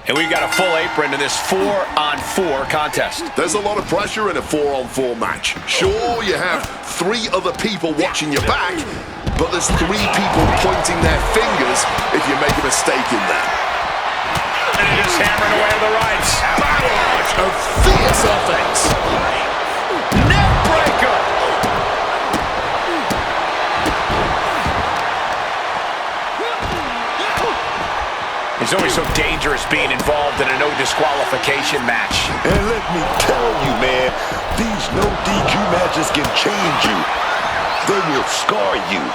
And we've got a full apron in this 4-on-4 contest. There's a lot of pressure in a 4-on-4 match. Sure, you have 3 other people watching your back, but there's 3 people pointing their fingers if you make a mistake in there. And just hammering away to the rights. Barrage of fierce offense. Neck breaker. It's always so dangerous being involved in a no disqualification match. And let me tell you, man, these no DQ matches can change you. They will scar you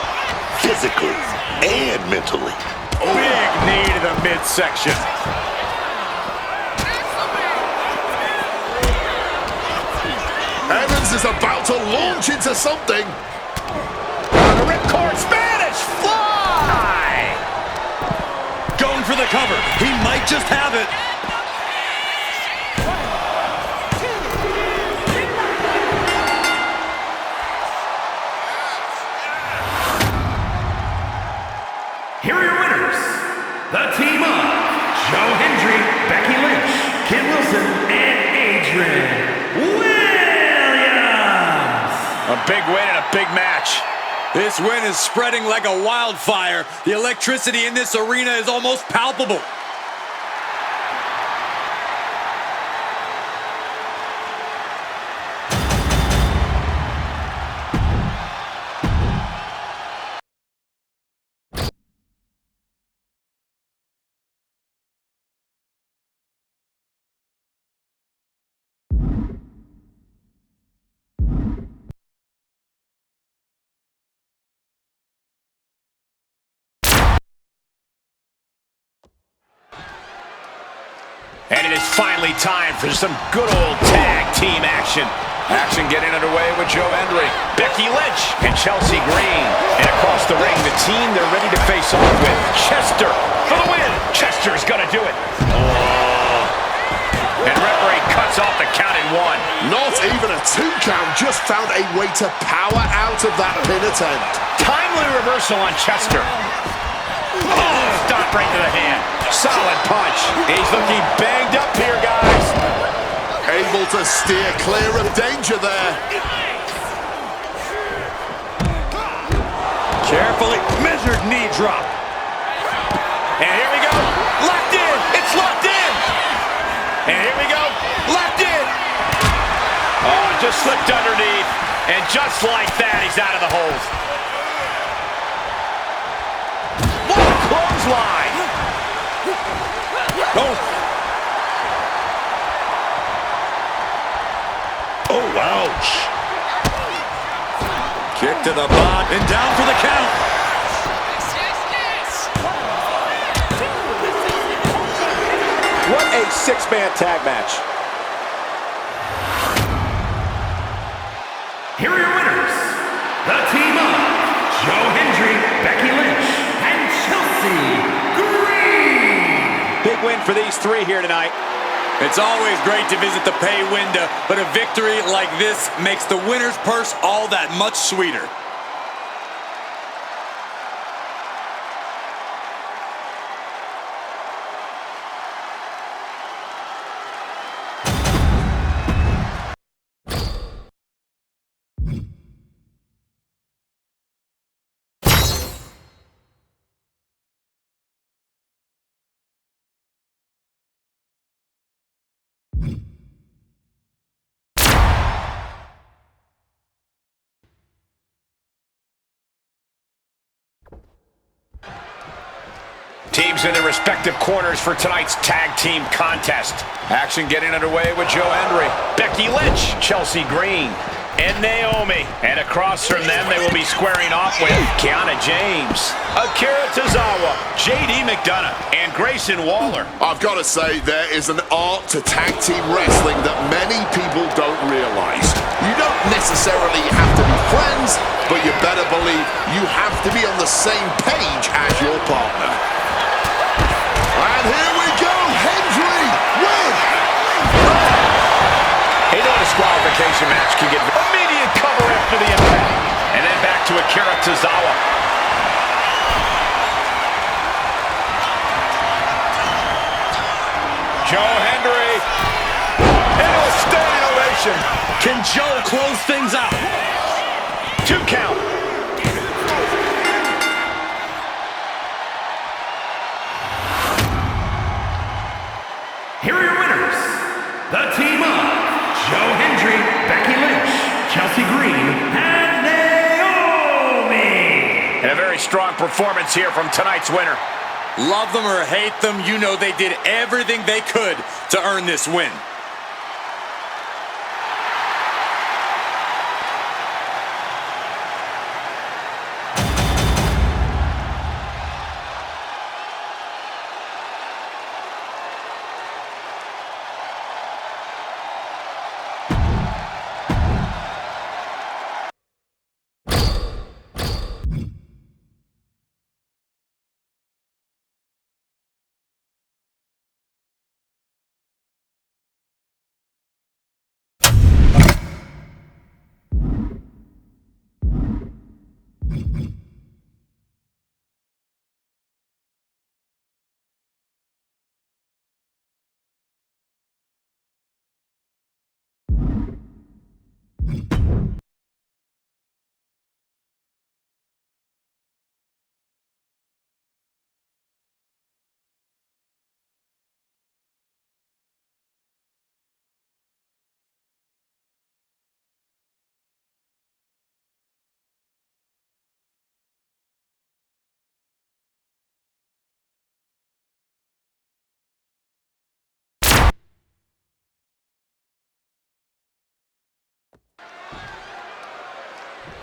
physically and mentally. Big knee to the midsection. Evans is about to launch into something. The ripcord Spanish fly. Going for the cover. He might just have it. Here are your winners. The team of Joe Hendry, Becky Lynch, Kim Wilson, and Adrian Williams. A big win and a big match. This win is spreading like a wildfire. The electricity in this arena is almost palpable. And it is finally time for some good old tag team action. Action getting underway with Joe Hendry, Becky Lynch, and Chelsea Green. And across the ring, the team they're ready to face off with. Chester for the win. Chester's gonna do it. And referee cuts off the count in 1. Not even a 2 count, just found a way to power out of that pin attempt. Timely reversal on Chester. Oh, stop right to the hand. Solid punch. He's looking banged up here, guys. Able to steer clear of danger there. Carefully measured knee drop. And here we go. Locked in. It's locked in. And here we go. Locked in. Oh, just slipped underneath. And just like that, he's out of the hold. What a clothesline. Oh. Oh, ouch. Kick to the bot and down for the count. What a 6-man tag match. Here are your winners. The team of Joe Hendry, Becky Lynch, and Chelsea Green. Big win for these 3 here tonight. It's always great to visit the pay window, but a victory like this makes the winner's purse all that much sweeter. Teams in their respective corners for tonight's tag team contest. Action getting underway with Joe Hendry, Becky Lynch, Chelsea Green, and Naomi. And across from them, they will be squaring off with Kiana James, Akira Tozawa, JD McDonough, and Grayson Waller. I've got to say, there is an art to tag team wrestling that many people don't realize. You don't necessarily have to be friends, but you better believe you have to be on the same page as your partner. And here we go, Hendry win! A no disqualification match can get immediate cover after the impact. And then back to Akira Tozawa. Joe Hendry into a standing ovation. Can Joe close things out? 2 count. Here are your winners, the team of Joe Hendry, Becky Lynch, Chelsea Green, and Naomi. And a very strong performance here from tonight's winner. Love them or hate them, you know they did everything they could to earn this win.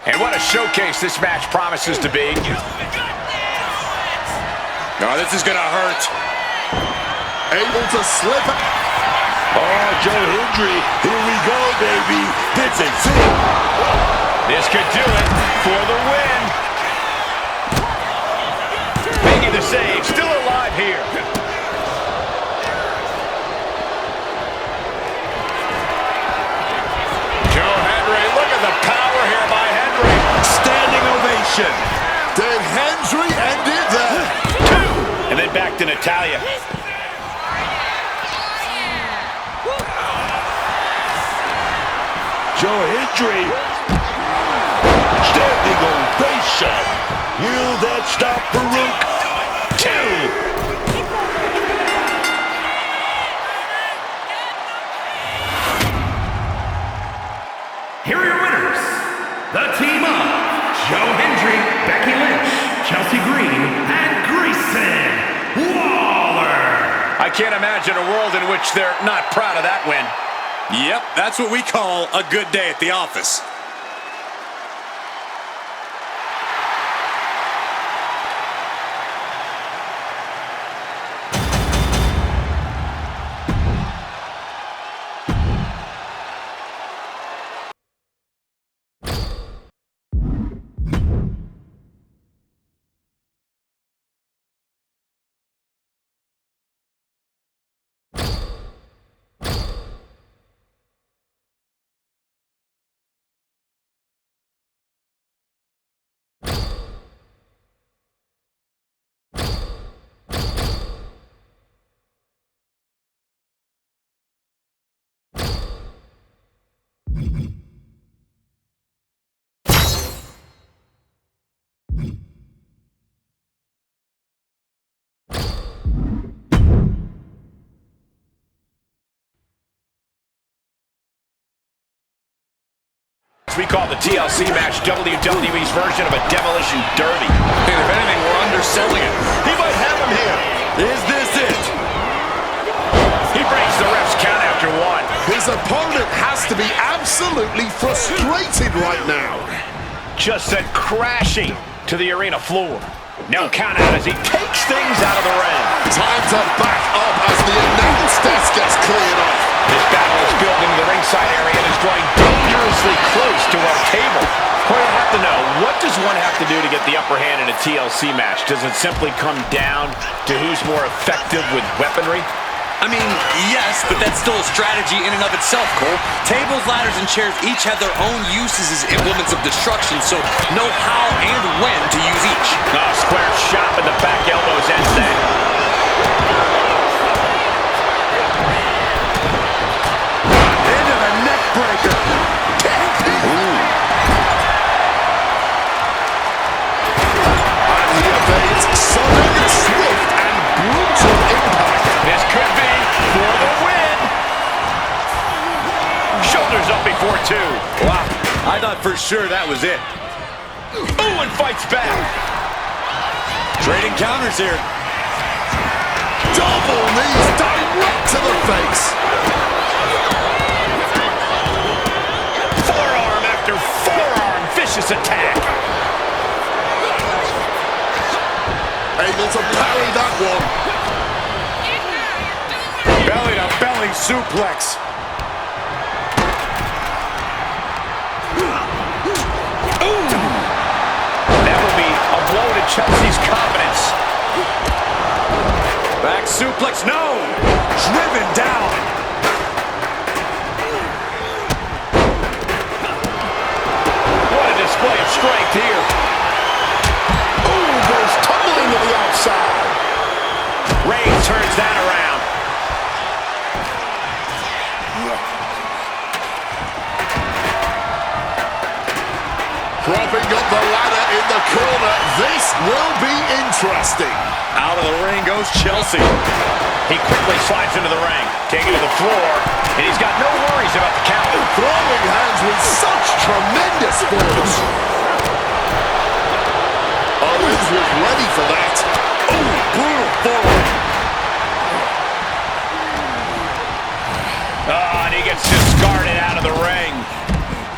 And what a showcase this match promises to be. Oh, this is gonna hurt. Able to slip it. Oh, Joe Hendry, here we go, baby. This is it. This could do it for the win. Making the save, still alive here. Joe Hendry, look at the power here by Hendry. Standing ovation. Did Hendry end it there? 2. And then back to Natalya. Joe Hendry. Standing ovation. You that stop Farouk. 2. Here are your winners, the team of Joe Hendry, Becky Lynch, Chelsea Green, and Grayson Waller. I can't imagine a world in which they're not proud of that win. Yep, that's what we call a good day at the office. We call the TLC match WWE's version of a demolition derby. And if anything, we're underselling it. He might have him here. Is this it? He breaks the ref's count after 1. His opponent has to be absolutely frustrated right now. Just sent crashing to the arena floor. No count out as he takes things out of the ring. Time to back up as the announce desk gets cleared off. This battle is built into the ringside area and is drawing dangerously close to our table. Corey, I have to know, what does one have to do to get the upper hand in a TLC match? Does it simply come down to who's more effective with weaponry? I mean, yes, but that's still a strategy in and of itself, Cole. Tables, ladders, and chairs each have their own uses as implements of destruction, so know how and when to use each. Oh, square shot with the back elbows ends that. before, too. Wow, I thought for sure that was it. Ooh, and fights back. Trading counters here. Double knees direct to the face. Forearm after forearm, vicious attack. Able to parry that one. Belly to belly suplex. That will be a blow to Chelsea's confidence. Back suplex, no! Driven down. What a display of strength here. Ooh, goes tumbling to the outside. Reigns turns that around. Propping up the ladder in the corner. This will be interesting. Out of the ring goes Chelsea. He quickly slides into the ring, taking to the floor, and he's got no worries about the count. Throwing hands with such tremendous force. Owens was ready for that. Ooh, brutal forward. Oh, and he gets discarded out of the ring.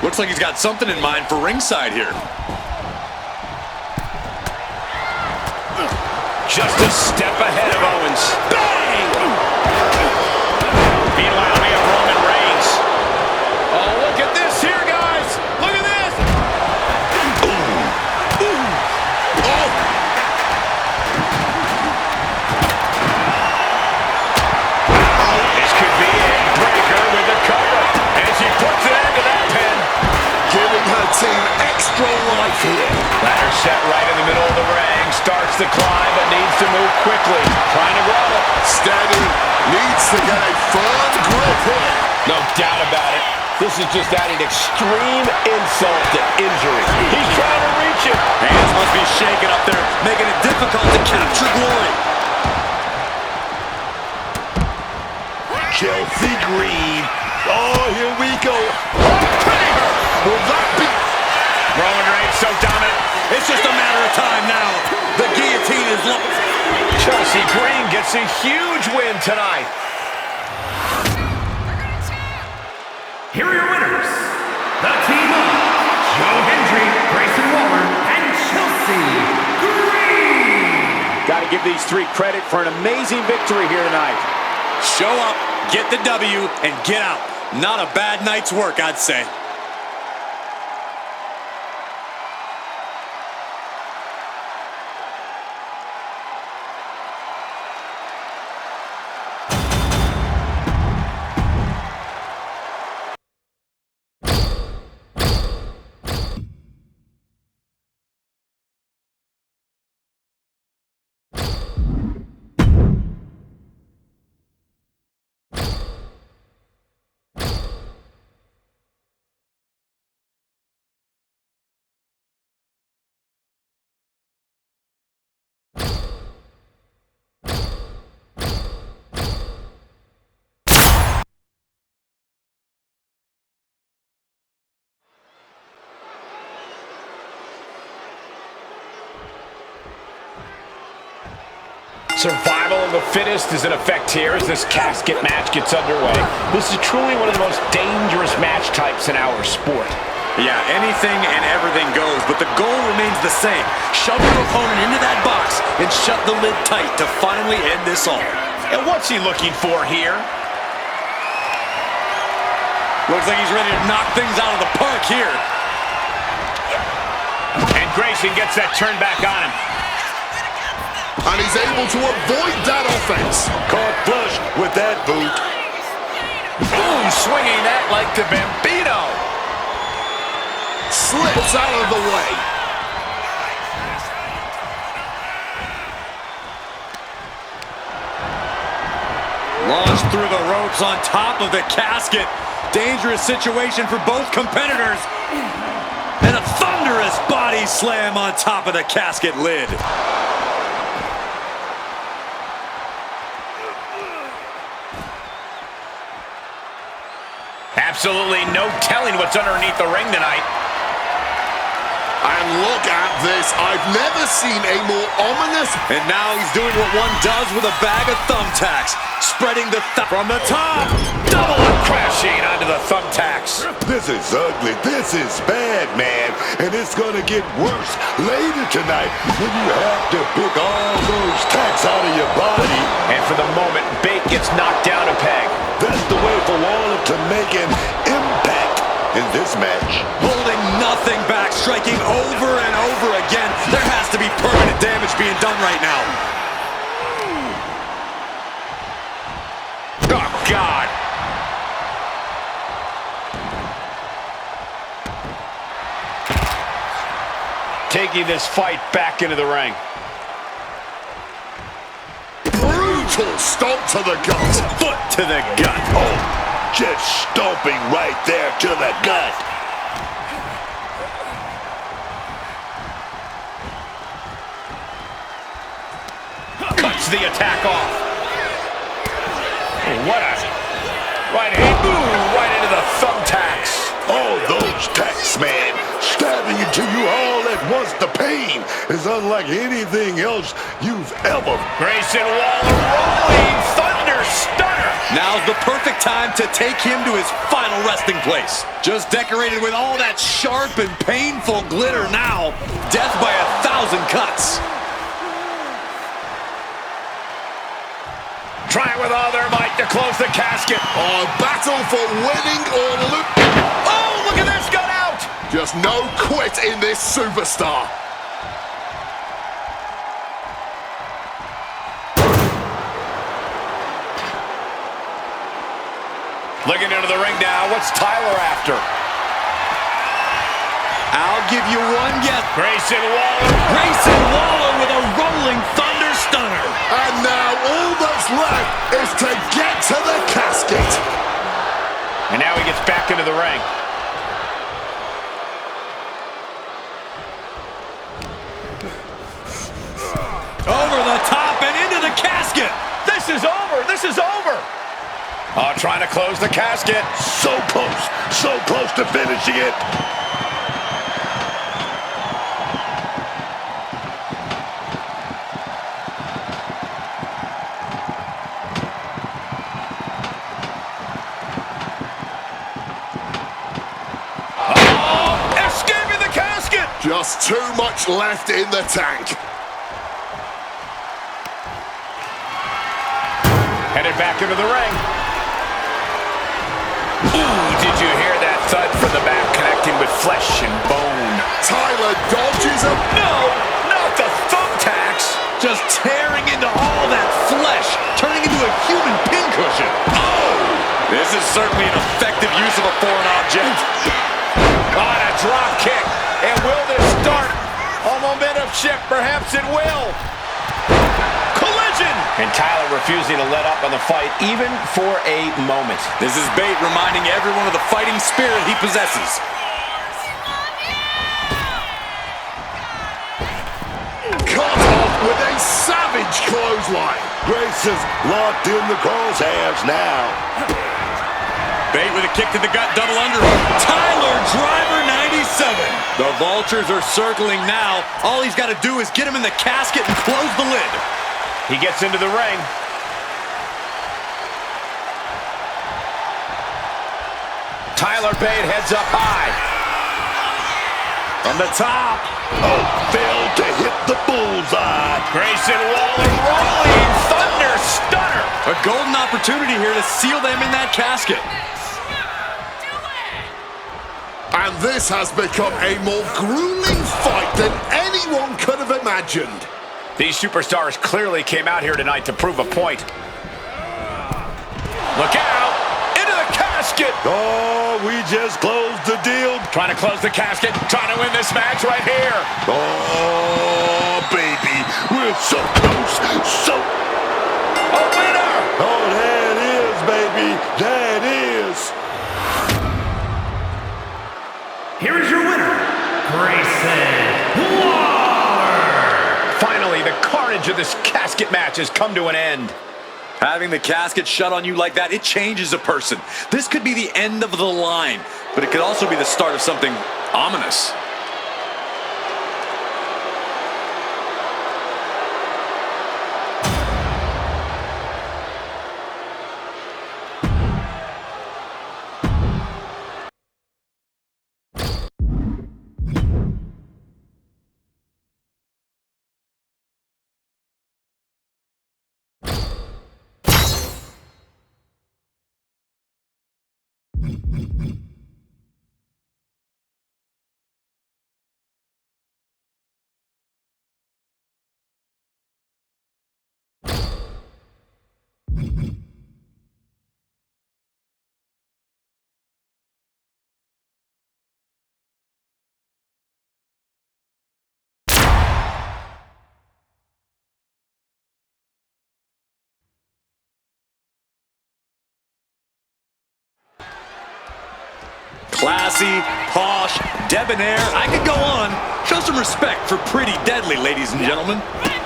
Looks like he's got something in mind for ringside here. Just a step ahead of Owens. Bang! Meanwhile, we have Roman Reigns. Oh, look at this here, guys. Look at this. This could be a breaker with the cover as he puts it into that pin. Giving her team extra life here. Ladder set right in the middle of the ring. Starts to climb, but needs to move quickly. Trying to grow. Steady. Needs to get a firm grip here. No doubt about it. This is just adding extreme insult to injury. He's trying to reach it. Hands must be shaking up there, making it difficult to capture glory. Chelsea Green. Oh, here we go. Will that be? Roman Reigns so dominant. It's just a matter of time now. The guillotine is locked. Chelsea Green gets a huge win tonight. Here are your winners, the team of Joe Hendry, Grayson Waller, and Chelsea Green. Got to give these three credit for an amazing victory here tonight. Show up, get the W, and get out. Not a bad night's work, I'd say. Survival of the fittest is in effect here as this casket match gets underway. This is truly one of the most dangerous match types in our sport. Yeah, anything and everything goes, but the goal remains the same. Shove your opponent into that box and shut the lid tight to finally end this all. And what's he looking for here? Looks like he's ready to knock things out of the park here. And Grayson gets that turned back on him. And he's able to avoid that offense. Caught flush with that boot. Boom, swinging that like the Bambino. Slips out of the way. Launched through the ropes on top of the casket. Dangerous situation for both competitors. And a thunderous body slam on top of the casket lid. Absolutely no telling what's underneath the ring tonight. And look at this. I've never seen a more ominous... And now he's doing what one does with a bag of thumbtacks. Spreading the from the top. Double up crashing onto the thumbtacks. This is ugly. This is bad, man. And it's going to get worse later tonight when you have to pick all those tacks out of your body. And for the moment, Bate gets knocked down a peg. That's the way for Waller to make an impact in this match. Holding nothing back, striking over and over again. There has to be permanent damage being done right now. Oh, God. Taking this fight back into the ring. Brutal stomp to the gut. Foot to the gut. Oh, just stomping right there to the gut. Cuts the attack off. What a right hand. Ooh, right into the thumbtacks. Oh, those tacks, man, stabbing into you all at once. The pain is unlike anything else you've ever. Grayson Waller rolling thunder stunner. Now's the perfect time to take him to his final resting place. Just decorated with all that sharp and painful glitter now. Death by 1,000 cuts. Trying with all their might to close the casket. A battle for winning or losing. Oh, look at this, gun out. Just no quit in this superstar. Looking into the ring now. What's Tyler after? I'll give you one guess. Grayson Waller. Grayson Waller with a rolling thunder stunner. And now all that's left is to get to the casket. And now he gets back into the ring. Over the top and into the casket. This is over. This is over. Oh, trying to close the casket. So close to finishing it. Escaping the casket. Just too much left in the tank. Headed back into the ring. Ooh, did you hear that thud from the back connecting with flesh and bone? Tyler dodges him. No, not the thumbtacks. Just tearing into all that flesh, turning into a human pincushion. Oh! This is certainly an effective use of a foreign object. On a drop kick. And will this start a momentum shift? Perhaps it will. Collision! And Tyler refusing to let up on the fight even for a moment. This is Bate reminding everyone of the fighting spirit he possesses. Cut off with a savage clothesline. Grayson's locked in the crosshairs now. Bate with a kick to the gut, double underhook. Tyler Driver 97. The Vultures are circling now. All he's got to do is get him in the casket and close the lid. He gets into the ring. Tyler Bate heads up high. From the top. Oh, failed to hit the bullseye. Grayson Waller rolling thunder stunner. A golden opportunity here to seal them in that casket. And this has become a more grueling fight than anyone could have imagined. These superstars clearly came out here tonight to prove a point. Look out! Into the casket! Oh, we just closed the deal. Trying to close the casket, trying to win this match right here. Oh, baby, we're so close, so... A winner! Oh, that is, baby, that is. Here is your winner, Grayson Waller. Finally, the carnage of this casket match has come to an end. Having the casket shut on you like that, it changes a person. This could be the end of the line, but it could also be the start of something ominous. Classy, posh, debonair. I could go on. Show some respect for Pretty Deadly, ladies and gentlemen.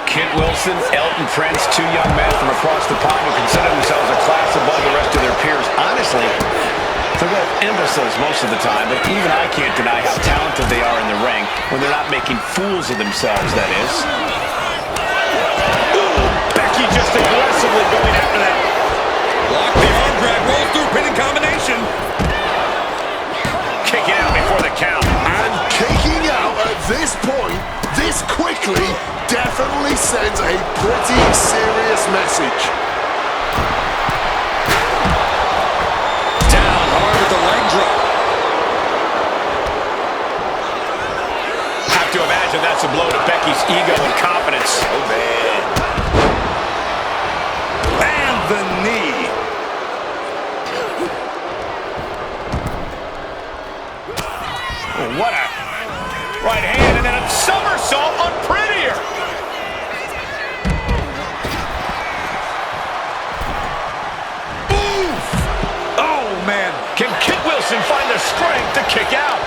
Kit Wilson, Elton Prince, two young men from across the pond who consider themselves a class above the rest of their peers. Honestly, they're both imbeciles most of the time, but even I can't deny how talented they are in the ring when they're not making fools of themselves, that is. Ooh, Becky just aggressively going after that. Lock the arm drag, rolls through, pinning combination. Kicking out before the count. And kicking out at this point, this quickly, definitely sends a pretty serious message. Down hard with the leg drop. Have to imagine that's a blow to Becky's ego and confidence. Oh, man. And the knee. What a right hand, and then a somersault on Prettier. Oof! Oh, man. Can Kit Wilson find the strength to kick out?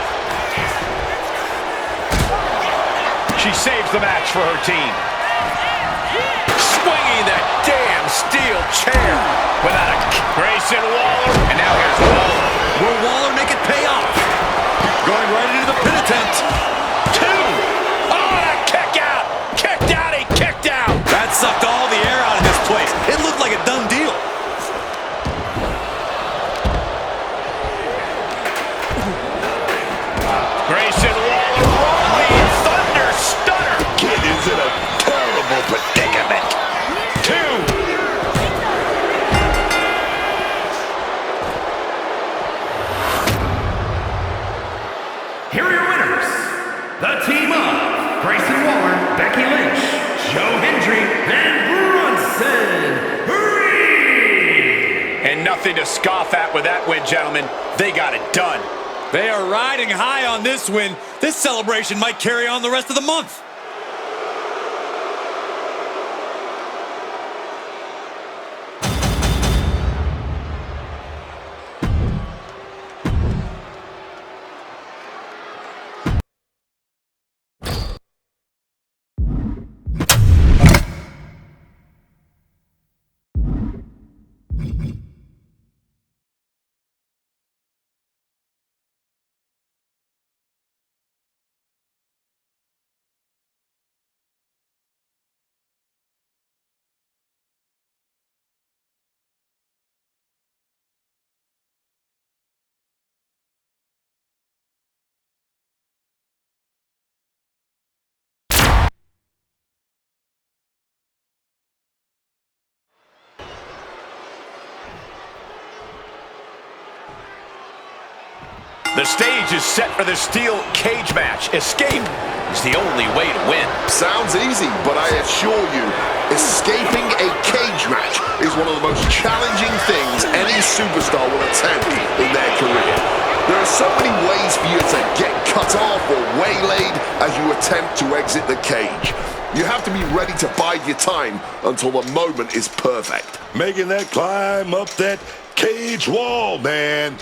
She saves the match for her team. Swinging that damn steel chair without a Grayson Waller. And now here's Waller. Will Waller make it pay off? Going right into the pin attempt. Two. Oh, that kick out. Kicked out. He kicked out. That sucked all the air out of this place. It looked like a done deal. Grayson Waller rolling thunder stunner. Kid is in a terrible predicament. Two. Here are your winners. The team of Grayson Waller, Becky Lynch, Joe Hendry, and Bronson Reed. And nothing to scoff at with that win, gentlemen. They got it done. They are riding high on this win. This celebration might carry on the rest of the month. The stage is set for the steel cage match. Escape is the only way to win. Sounds easy, but I assure you, escaping a cage match is one of the most challenging things any superstar will attempt in their career. There are so many ways for you to get cut off or waylaid as you attempt to exit the cage. You have to be ready to bide your time until the moment is perfect. Making that climb up that cage wall, man.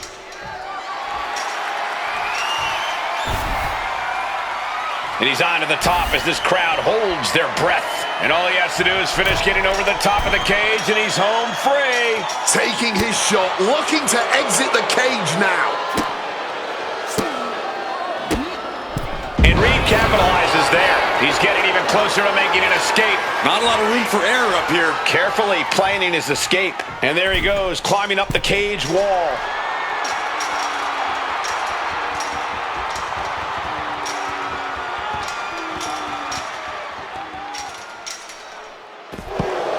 And he's on to the top as this crowd holds their breath. And all he has to do is finish getting over the top of the cage, and he's home free. Taking his shot, looking to exit the cage now. And Reed capitalizes there. He's getting even closer to making an escape. Not a lot of room for error up here. Carefully planning his escape. And there he goes, climbing up the cage wall.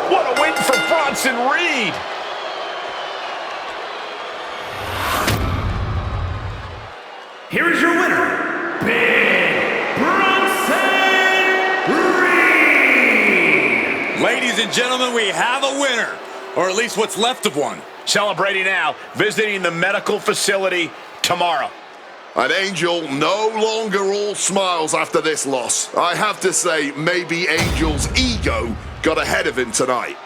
What a win for Bronson Reed! Here is your winner, Big Bronson Reed. Ladies and gentlemen, we have a winner, or at least what's left of one. Celebrating now, visiting the medical facility tomorrow. And Angel no longer all smiles after this loss. I have to say, maybe Angel's ego got ahead of him tonight.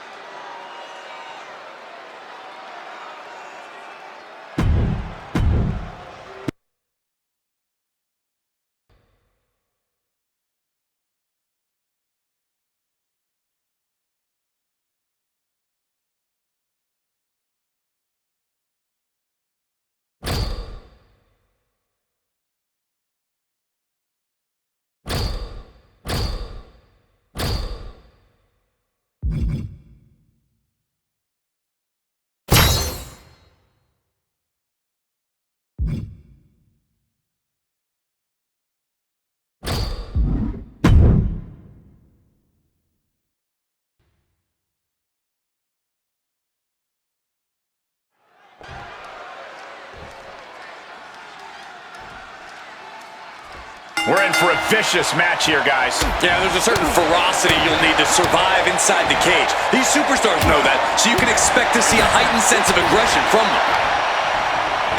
We're in for a vicious match here, guys. Yeah, there's a certain ferocity you'll need to survive inside the cage. These superstars know that, so you can expect to see a heightened sense of aggression from them.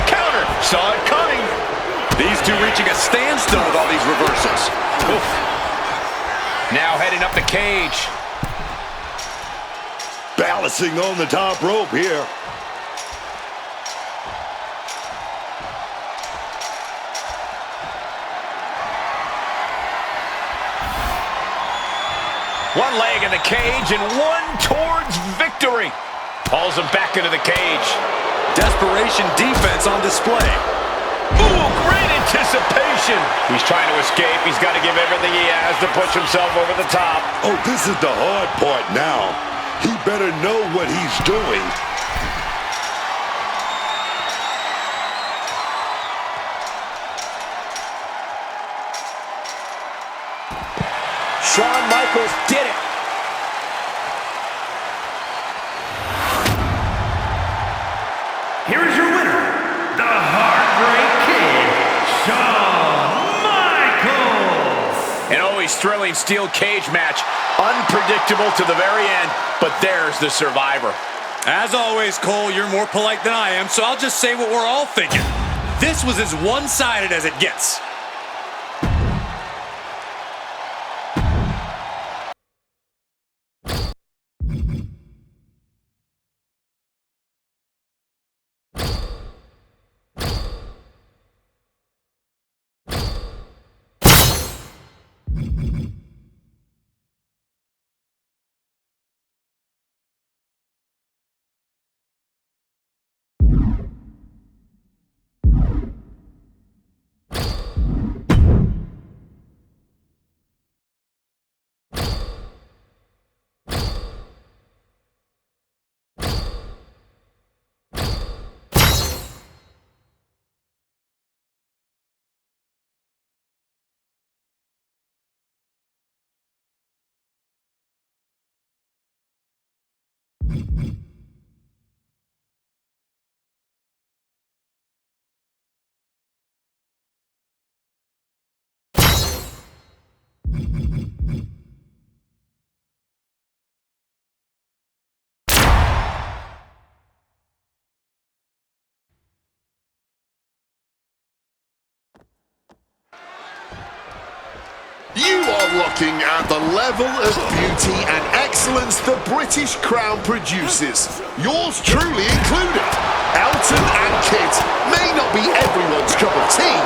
Counter! Saw it coming! These two reaching a standstill with all these reversals. Oof. Now heading up the cage. Balancing on the top rope here. One leg in the cage and one towards victory. Pulls him back into the cage. Desperation defense on display. Ooh, great anticipation. He's trying to escape. He's got to give everything he has to push himself over the top. Oh, this is the hard part now. He better know what he's doing. Shawn Michaels did it. Here is your winner, the Heartbreak Kid, Shawn Michaels. An always thrilling steel cage match. Unpredictable to the very end, but there's the survivor. As always, Cole, you're more polite than I am, so I'll just say what we're all thinking. This was as one-sided as it gets. You are looking at the level of beauty and excellence the British Crown produces. Yours truly included. Elton and Kit may not be everyone's cup of tea,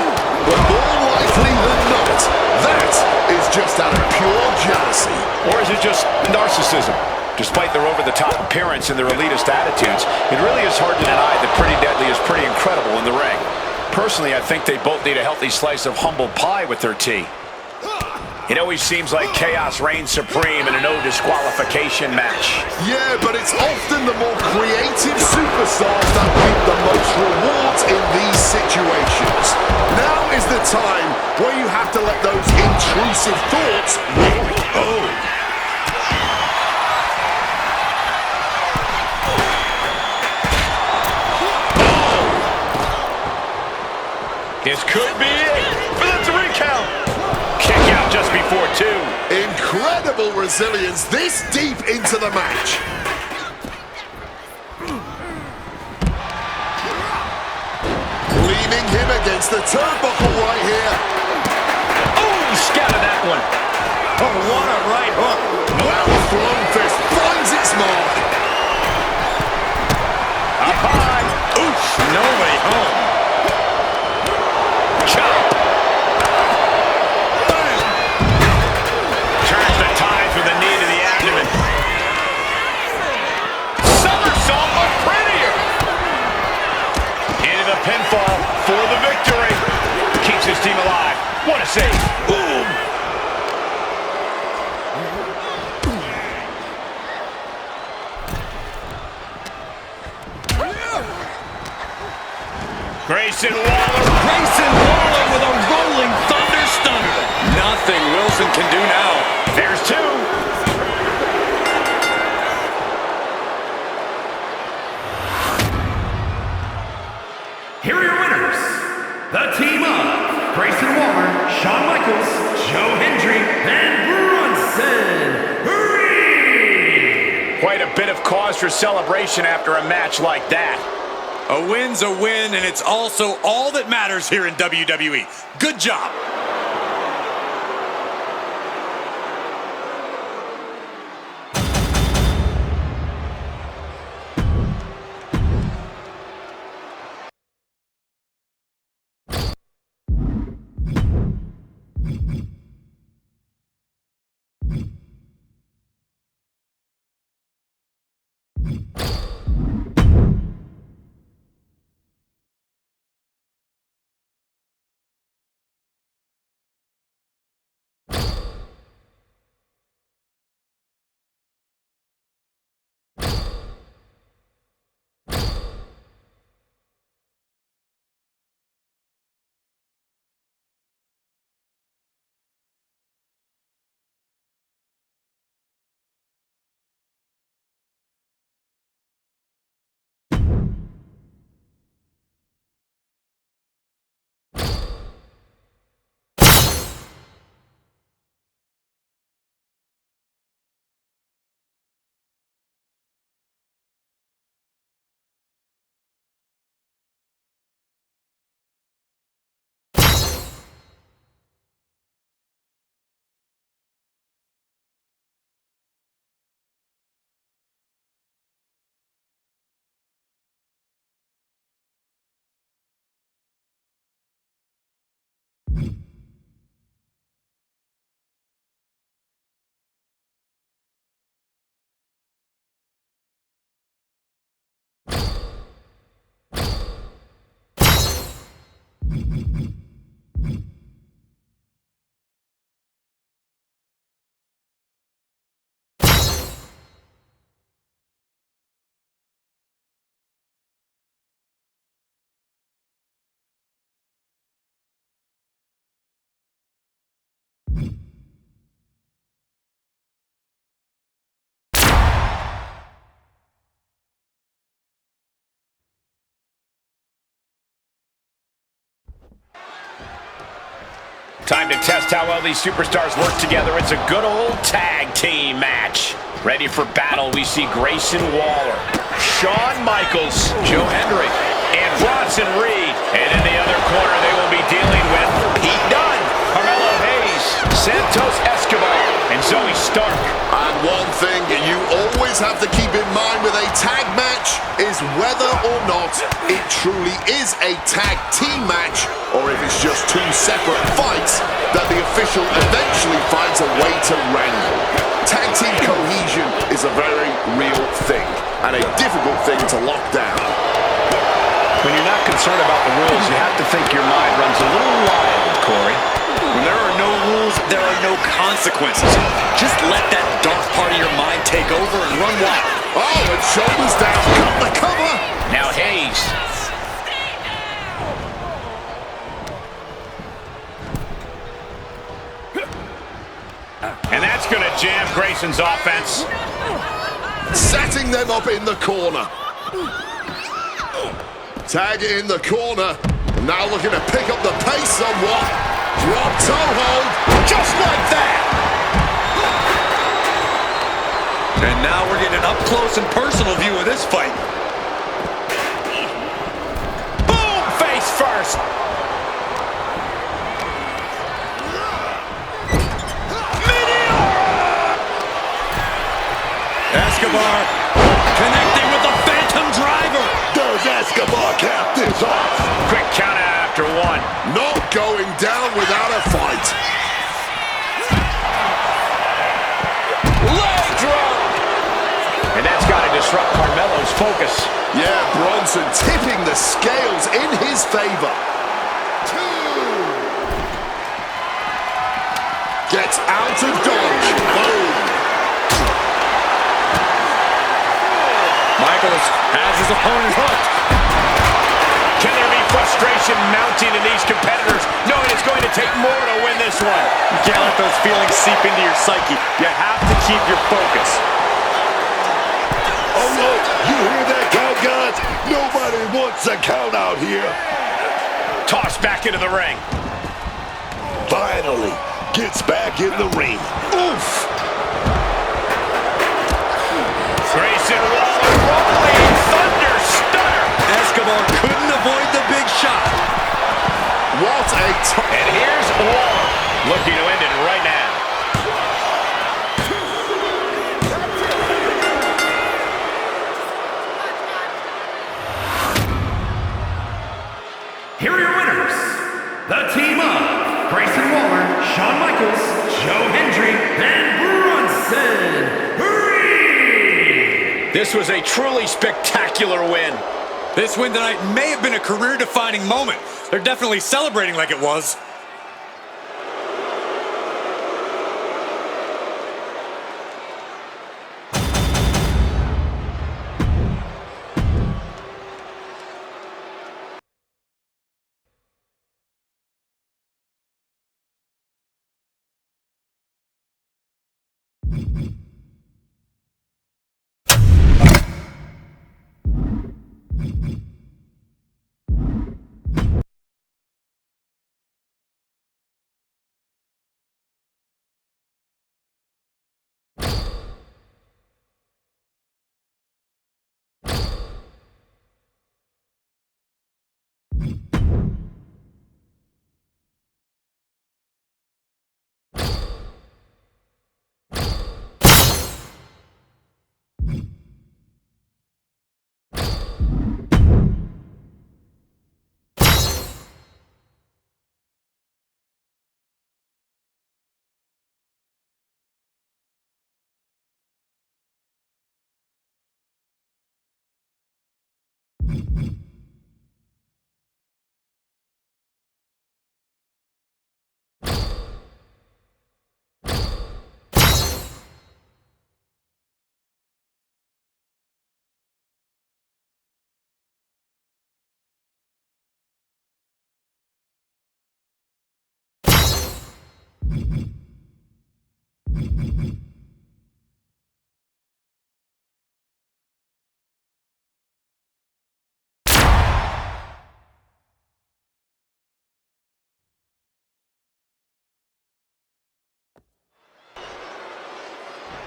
but more likely than not, that is just out of pure jealousy. Or is it just narcissism? Despite their over-the-top appearance and their elitist attitudes, it really is hard to deny that Pretty Deadly is pretty incredible in the ring. Personally, I think they both need a healthy slice of humble pie with their tea. It always seems like chaos reigns supreme in a no disqualification match. Yeah, but it's often the more creative superstars that reap the most rewards in these situations. Now is the time where you have to let those intrusive thoughts win. Oh. This could be it for the 3 count. Kick out just before 2. Incredible resilience this deep into the match. Leaning him against the turnbuckle right here. Oh, scattered that one. Oh, what a right hook. Well, thrown fist finds its mark. Up high. Oof, no way home. Chop. Bam. Turns the tide with a knee to the abdomen. Somersault, but prettier. Into the pinfall for the victory. Keeps his team alive. What a save. Boom. Grayson Waller with a rolling thunder stunner. Nothing Wilson can do now. There's 2. Here are your winners. The team of Grayson Waller, Shawn Michaels, Joe Hendry, and Bronson Reed. Quite a bit of cause for celebration after a match like that. A win's a win, and it's also all that matters here in WWE. Good job. Time to test how well these superstars work together. It's a good old tag team match. Ready for battle, we see Grayson Waller, Shawn Michaels, Joe Hendry, and Bronson Reed. And in the other corner, they will be dealing with Pete Dunne, Carmelo Hayes, Santos Escobar and Zoe Stark. And one thing you always have to keep in mind with a tag match is whether or not it truly is a tag team match, or if it's just two separate fights that the official eventually finds a way to wrangle. Tag team cohesion is a very real thing, and a difficult thing to lock down. When you're not concerned about the rules, you have to think your mind runs a little wild, Corey. When there are no rules, there are no consequences. Just let that dark part of your mind take over and run wild. Oh, and shoulders down, cut the cover. Now Hayes. And that's going to jam Grayson's offense. Setting them up in the corner. Tag in the corner. Now looking to pick up the pace somewhat. Drop toe hold. Just like that. And now we're getting an up-close and personal view of this fight. Boom! Face first. Escobar connecting with the Phantom Driver. Does Escobar cap this off? Quick count after one. Not going down without a fight. Leg drop. And that's got to disrupt Carmelo's focus. Yeah, Bronson tipping the scales in his favor. Gets out of dodge. Boom. Michaels has his opponent hooked. Can there be frustration mounting in these competitors, knowing it's going to take more to win this one? You can't let those feelings seep into your psyche. You have to keep your focus. Oh, look, you hear that count, guys? Nobody wants a count out here. Tossed back into the ring. Finally, gets back in the ring. Oof! Grayson Waller rolling thunder stunner. Escobar couldn't avoid the big shot. What a And here's Waller looking to end it right now. Here are your winners, the team of Grayson Waller, Shawn Michaels, Joe Hendry, and Bronson Reed. This was a truly spectacular win. This win tonight may have been a career-defining moment. They're definitely celebrating like it was.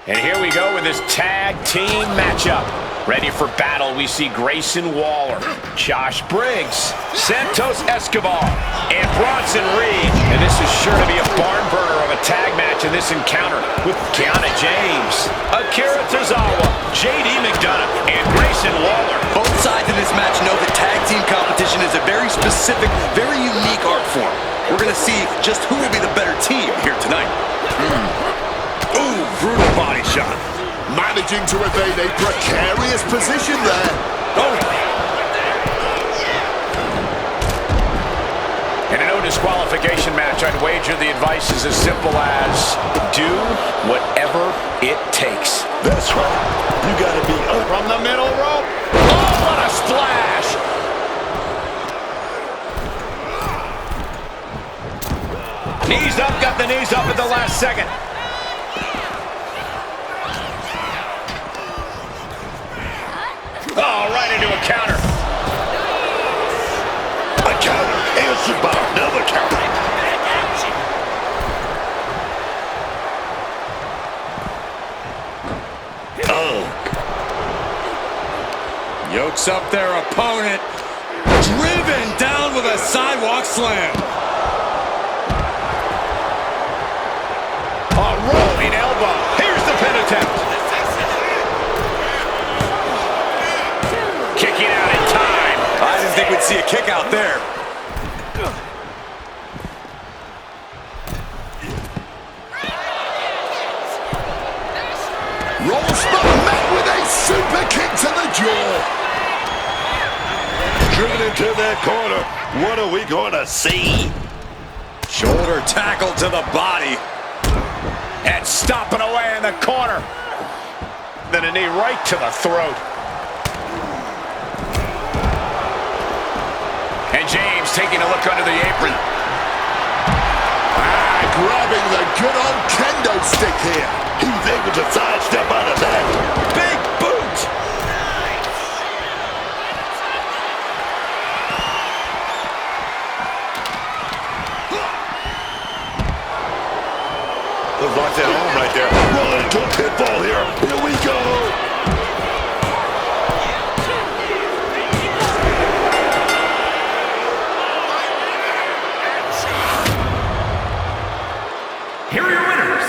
And here we go with this tag team matchup. Ready for battle, we see Grayson Waller, Josh Briggs, Santos Escobar, and Bronson Reed. And this is sure to be a barn burner of a a tag match in this encounter with Kiana James, Akira Tozawa, JD McDonough, and Grayson Waller. Both sides in this match know that tag team competition is a very specific, very unique art form. We're going to see just who will be the better team here tonight. Ooh, brutal body shot. Managing to evade a precarious position there. In a no disqualification match, I'd wager the advice is as simple as do whatever it takes. That's right. You gotta be up. From the middle rope. Oh, what a splash! Knees up, got the knees up at the last second. Oh, right into a counter. A counter answered by another counter. Yokes up their opponent. Driven down with a sidewalk slam. A rolling elbow. Here's the pin attempt. Kicking out in time. I didn't think we'd see a kick out there. Roll spot met with a super kick to the jaw. Driven into that corner. What are we gonna see? Shoulder tackle to the body. And stomping away in the corner. Then a knee right to the throat. And James taking a look under the apron. Grabbing the good old kendo stick here. He's able to sidestep out of that. Big boot. Looks like that home right there. Rolling into a pitfall here. Here we go. Here are your winners,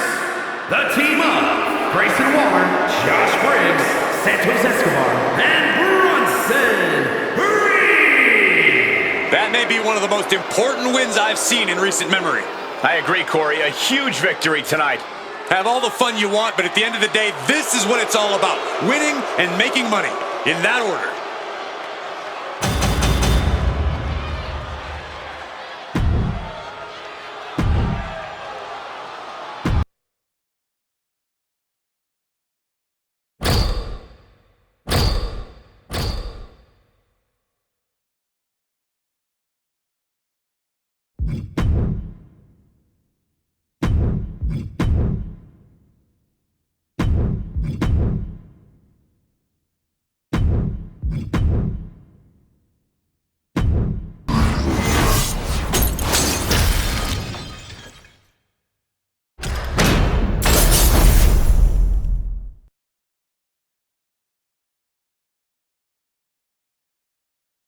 the team of Grayson Waller, Josh Briggs, Santos Escobar, and Bronson Reed. That may be one of the most important wins I've seen in recent memory. I agree, Corey. A huge victory tonight. Have all the fun you want, but at the end of the day, this is what it's all about. Winning and making money. In that order.